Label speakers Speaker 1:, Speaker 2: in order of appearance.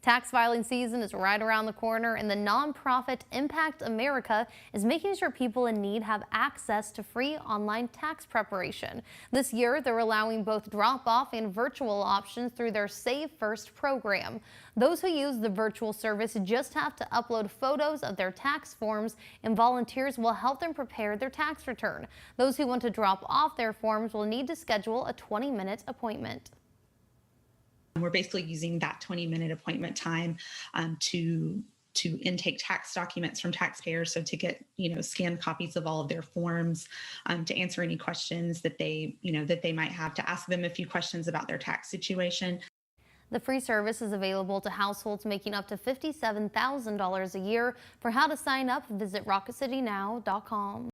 Speaker 1: Tax filing season is right around the corner, and the nonprofit Impact America is making sure people in need have access to free online tax preparation. This year, they're allowing both drop-off and virtual options through their SaveFirst program. Those who use the virtual service just have to upload photos of their tax forms, and volunteers will help them prepare their tax return. Those who want to drop off their forms will need to schedule a 20-minute appointment.
Speaker 2: We're basically using that 20-minute appointment time to intake tax documents from taxpayers, so to get scanned copies of all of their forms, to answer any questions that they might have, to ask them a few questions about their tax situation.
Speaker 1: The free service is available to households making up to $57,000 a year. For how to sign up, visit rocketcitynow.com.